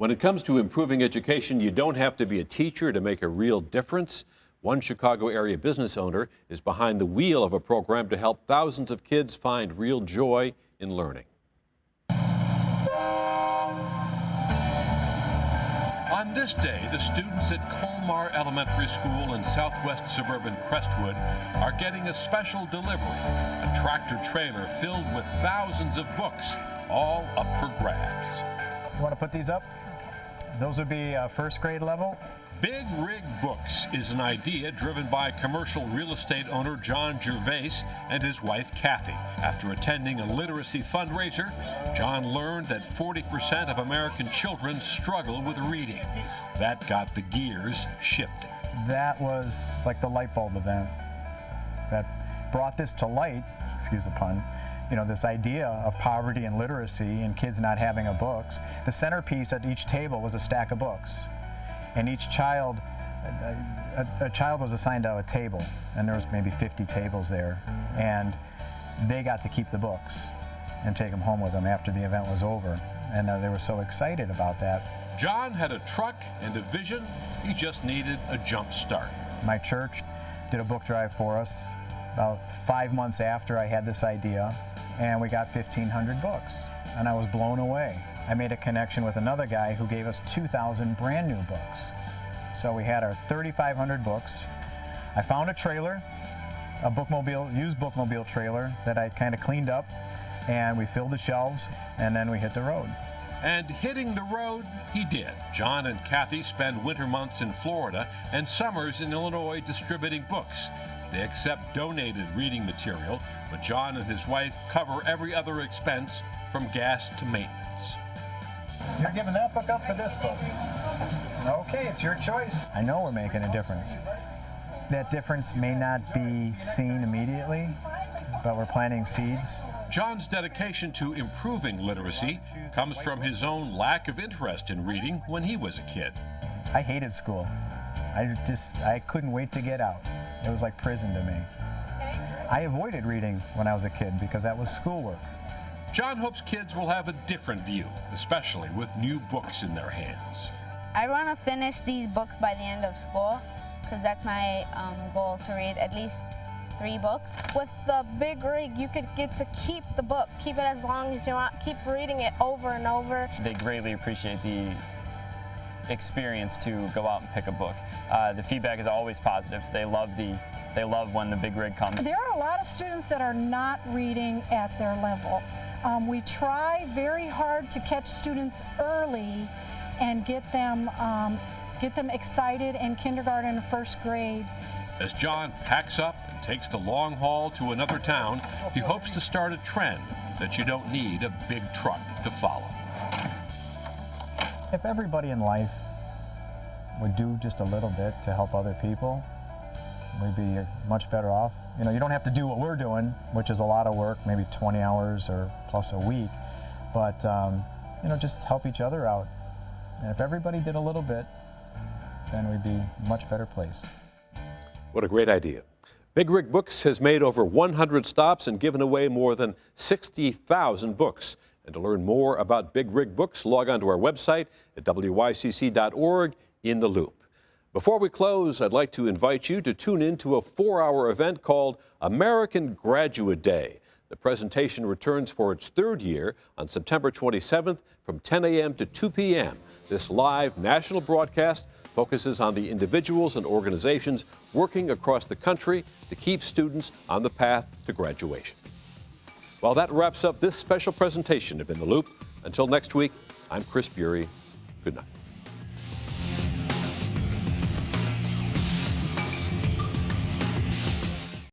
When it comes to improving education, you don't have to be a teacher to make a real difference. One Chicago area business owner is behind the wheel of a program to help thousands of kids find real joy in learning. On this day, the students at Colmar Elementary School in southwest suburban Crestwood are getting a special delivery, a tractor trailer filled with thousands of books, all up for grabs. You want to put these up? Those would be first grade level. Big Rig Books is an idea driven by commercial real estate owner John Gervais and his wife Kathy. After attending a literacy fundraiser, John learned that 40% of American children struggle with reading. That got the gears shifting. That was like the light bulb event that brought this to light, excuse the pun, you know, this idea of poverty and literacy and kids not having a books. The centerpiece at each table was a stack of books. And each child, a child was assigned to a table, and there was maybe 50 tables there, and they got to keep the books and take them home with them after the event was over, and they were so excited about that. John had a truck and a vision. He just needed a jump start. My church did a book drive for us about 5 months after I had this idea, and we got 1,500 books, and I was blown away. I made a connection with another guy who gave us 2,000 brand new books. So we had our 3,500 books. I found a trailer, a bookmobile, used bookmobile trailer that I kind of cleaned up, and we filled the shelves, and then we hit the road. And hitting the road, he did. John and Kathy spend winter months in Florida and summers in Illinois distributing books. They accept donated reading material, but John and his wife cover every other expense from gas to maintenance. You're giving that book up for this book. Okay, it's your choice. I know we're making a difference. That difference may not be seen immediately, but we're planting seeds. John's dedication to improving literacy comes from his own lack of interest in reading when he was a kid. I hated school. I couldn't wait to get out. It was like prison to me. I avoided reading when I was a kid because that was schoolwork. John hopes kids will have a different view, especially with new books in their hands. I want to finish these books by the end of school because that's my goal, to read at least 3 books. With the Big Rig, you could get to keep the book, keep it as long as you want, keep reading it over and over. They greatly appreciate the experience to go out and pick a book. The feedback is always positive. They love when the Big Rig comes. There are a lot of students that are not reading at their level. We try very hard to catch students early and get them excited in kindergarten and first grade. As John packs up and takes the long haul to another town, he hopes to start a trend that you don't need a big truck to follow. If everybody in life would do just a little bit to help other people, we'd be much better off. You know, you don't have to do what we're doing, which is a lot of work, maybe 20 hours or plus a week, but you know, just help each other out. And if everybody did a little bit, then we'd be a much better place. What a great idea. Big Rig Books has made over 100 stops and given away more than 60,000 books. And to learn more about Big Rig Books, log on to our website at wycc.org in the Loop. Before we close, I'd like to invite you to tune in to a 4-hour event called American Graduate Day. The presentation returns for its 3rd year on September 27th from 10 a.m. to 2 p.m. This live national broadcast focuses on the individuals and organizations working across the country to keep students on the path to graduation. Well, that wraps up this special presentation of In the Loop. Until next week, I'm Chris Bury. Good night.